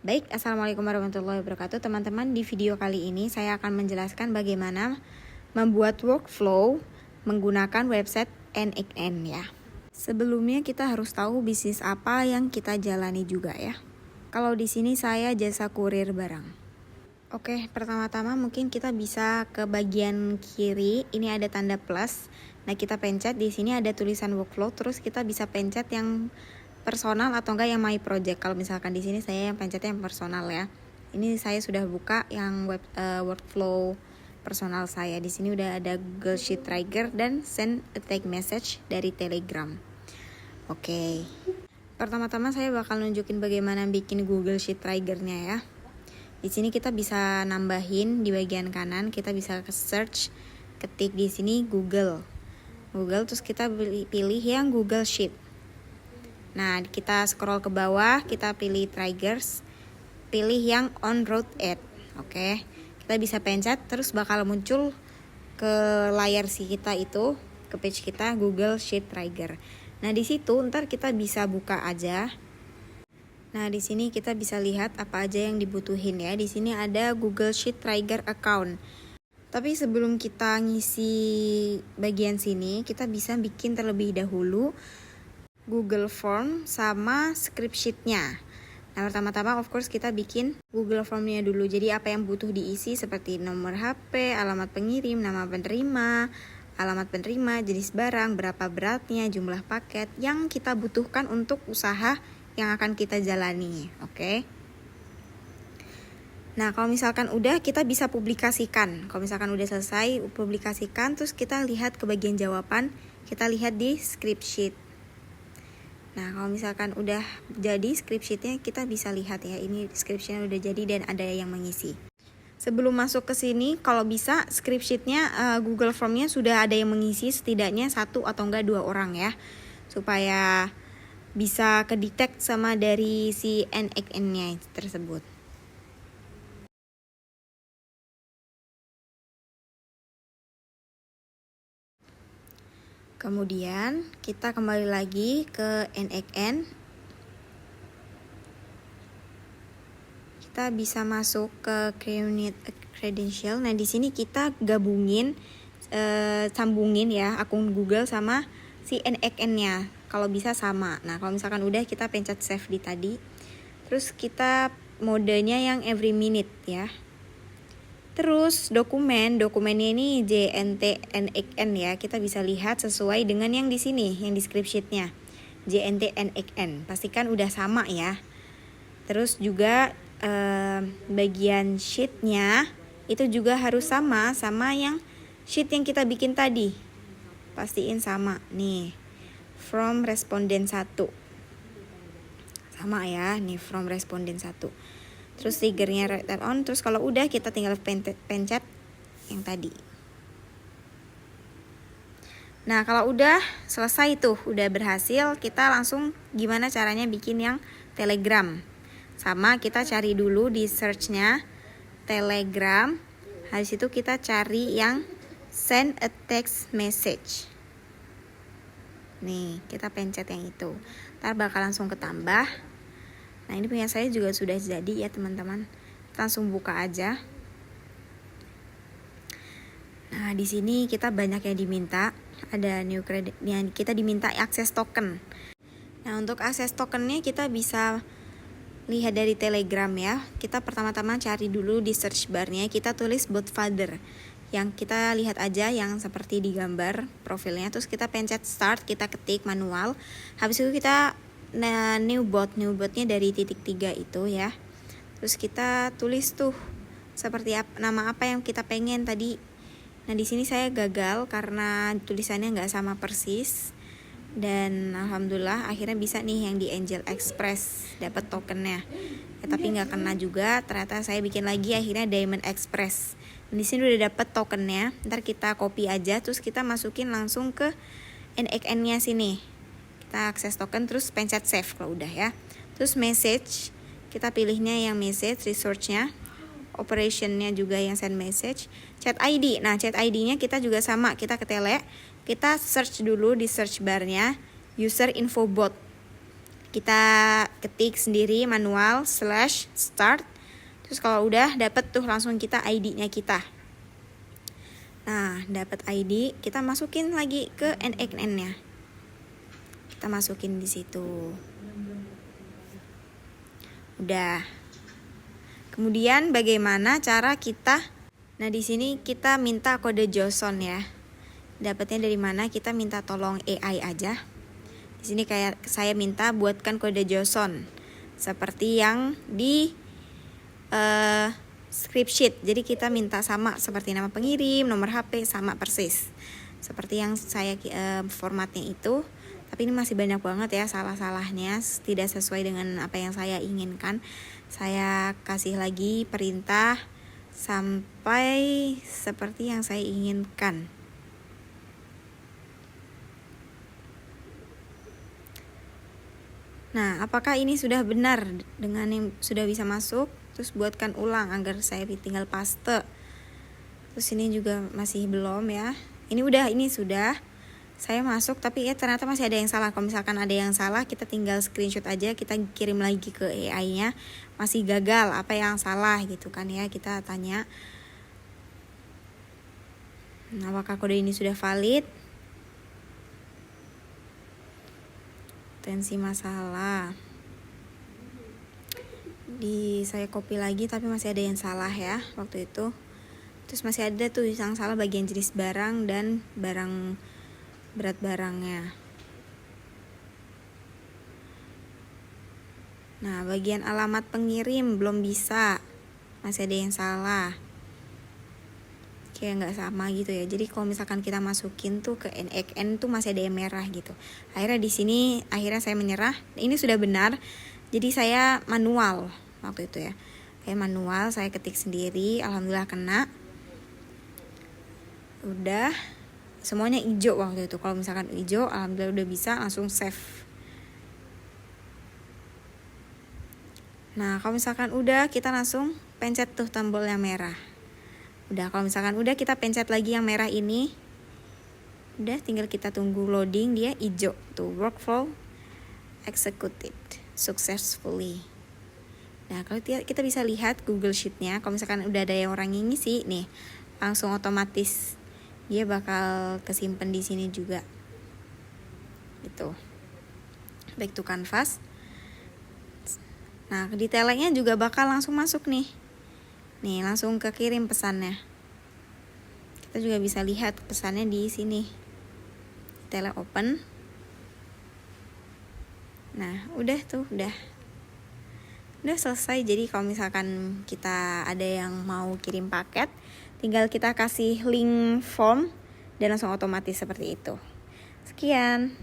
Baik, Assalamualaikum warahmatullahi wabarakatuh. Teman-teman, di video kali ini saya akan menjelaskan bagaimana membuat workflow menggunakan website NXN ya. Sebelumnya kita harus tahu bisnis apa yang kita jalani juga ya. Kalau di sini saya jasa kurir barang. Oke, pertama-tama mungkin kita bisa ke bagian kiri. Ini ada tanda plus. Nah, kita pencet di sini ada tulisan workflow, terus kita bisa pencet yang personal atau enggak yang my project. Kalau misalkan di sini saya yang pencetnya yang personal ya. Ini saya sudah buka yang workflow personal saya. Di sini udah ada Google Sheet Trigger dan send a text message dari Telegram. Oke. Pertama-tama saya bakal nunjukin bagaimana bikin Google Sheet Trigger-nya ya. Di sini kita bisa nambahin di bagian kanan, kita bisa ke search, ketik di sini Google, terus kita pilih yang Google Sheet. Nah, kita scroll ke bawah, kita pilih triggers, pilih yang on road ad. Oke, kita bisa pencet, terus bakal muncul ke layar si kita itu, ke page kita Google Sheet Trigger. Nah, di situ ntar kita bisa buka aja. Nah, di sini kita bisa lihat apa aja yang dibutuhin ya. Di sini ada Google Sheet Trigger account. Tapi sebelum kita ngisi bagian sini, kita bisa bikin terlebih dahulu Google Form sama script sheet-nya. Nah, pertama-tama of course kita bikin Google Form-nya dulu. Jadi apa yang butuh diisi seperti nomor HP, alamat pengirim, nama penerima, alamat penerima, jenis barang, berapa beratnya, jumlah paket yang kita butuhkan untuk usaha yang akan kita jalani. Oke. Nah, kalau misalkan udah, kita bisa publikasikan. Kalau misalkan udah selesai publikasikan, terus kita lihat ke bagian jawaban, kita lihat di script sheet. Nah, kalau misalkan udah jadi script sheet-nya, kita bisa lihat ya, ini script sheet-nya udah jadi dan ada yang mengisi. Sebelum masuk ke sini, kalau bisa script sheet-nya Google Form-nya sudah ada yang mengisi setidaknya 1 atau enggak 2 orang ya, supaya bisa kedetek sama dari si NXN-nya tersebut. Kemudian kita kembali lagi ke NXN. Kita bisa masuk ke credential. Nah, di sini kita gabungin sambungin ya akun Google sama si NXN-nya. Kalau bisa sama. Nah, kalau misalkan udah, kita pencet save di tadi. Terus kita modenya yang every minute ya. Terus dokumennya ini JNT-NXN ya. Kita bisa lihat sesuai dengan yang di sini, yang di script sheet-nya. JNT-NXN. Pastikan udah sama ya. Terus juga bagian sheet-nya itu juga harus sama yang sheet yang kita bikin tadi. Pastiin sama nih. From respondent 1. Sama ya, nih from respondent 1. Terus triggernya right and on. Terus kalau udah, kita tinggal pencet yang tadi. Nah, kalau udah selesai tuh, udah berhasil, kita langsung gimana caranya bikin yang Telegram. Sama, kita cari dulu di search-nya Telegram. Habis itu kita cari yang send a text message. Nih, kita pencet yang itu. Ntar bakal langsung ketambah. Nah, ini punya saya juga sudah jadi ya teman-teman. Langsung buka aja. Nah, di sini kita banyak yang diminta. Ada new credit yang kita diminta akses token. Nah, untuk akses tokennya kita bisa lihat dari Telegram ya. Kita pertama-tama cari dulu di search bar-nya, kita tulis bot father. Yang kita lihat aja yang seperti di gambar profilnya. Terus kita pencet start, kita ketik manual. Habis itu kita new botnya dari titik 3 itu ya. Terus kita tulis tuh seperti nama apa yang kita pengen tadi. Nah, di sini saya gagal karena tulisannya nggak sama persis. Dan alhamdulillah akhirnya bisa nih yang di Angel Express, dapat tokennya. Ya, tapi nggak kena juga. Ternyata saya bikin lagi akhirnya Diamond Express. Dan di sini udah dapat tokennya. Ntar kita copy aja, terus kita masukin langsung ke NXN-nya sini. Kita akses token, terus pencet save kalau udah ya. Terus message, kita pilihnya yang message, resource-nya, operation-nya juga yang send message, chat ID. Nah, chat ID-nya kita juga sama, kita ke tele, kita search dulu di search bar-nya user info bot. kita ketik sendiri manual /start. Terus kalau udah dapet tuh langsung kita ID-nya kita. Nah, dapat ID, kita masukin lagi ke NXN-nya. Kita masukin di situ. Udah. Kemudian bagaimana cara kita? Nah, di sini kita minta kode JSON ya. Dapatnya dari mana? Kita minta tolong AI aja. Di sini kayak saya minta buatkan kode JSON seperti yang di script sheet. Jadi kita minta sama seperti nama pengirim, nomor HP sama persis seperti yang saya formatnya itu. Tapi ini masih banyak banget ya salah-salahnya, tidak sesuai dengan apa yang saya inginkan. Saya kasih lagi perintah sampai seperti yang saya inginkan. Nah, apakah ini sudah benar dengan yang sudah bisa masuk? Terus buatkan ulang agar saya tinggal paste. Terus ini juga masih belum ya. Ini sudah. Saya masuk tapi ya ternyata masih ada yang salah. Kalau misalkan ada yang salah, kita tinggal screenshot aja, kita kirim lagi ke AI-nya. Masih gagal, apa yang salah gitu kan ya. Kita tanya. Nah, apakah kode ini sudah valid? Tensi masalah. Saya copy lagi tapi masih ada yang salah ya waktu itu. Terus masih ada tuh yang salah bagian jenis barang dan barang berat barangnya. Nah, bagian alamat pengirim belum bisa, masih ada yang salah, kayak nggak sama gitu ya. Jadi kalau misalkan kita masukin tuh ke NXN tuh masih ada yang merah gitu. Akhirnya di sini saya menyerah. Ini sudah benar, jadi saya manual waktu itu ya. Saya manual, saya ketik sendiri, alhamdulillah kena. Udah semuanya hijau waktu itu. Kalau misalkan hijau, alhamdulillah udah bisa, langsung save. Nah, kalau misalkan udah, kita langsung pencet tuh tombol yang merah. Udah, kalau misalkan udah, kita pencet lagi yang merah ini. Udah, tinggal kita tunggu loading, dia hijau tuh, workflow executed successfully. Nah, kalau kita bisa lihat Google Sheet-nya, kalau misalkan udah ada yang orang ngisi nih, langsung otomatis dia bakal kesimpan di sini juga. Gitu. Back to Canvas. Nah, detailnya juga bakal langsung masuk nih. Nih, langsung kekirim pesannya. Kita juga bisa lihat pesannya di sini. Detailnya open. Nah, udah selesai. Jadi kalau misalkan kita ada yang mau kirim paket, tinggal kita kasih link form dan langsung otomatis seperti itu. Sekian.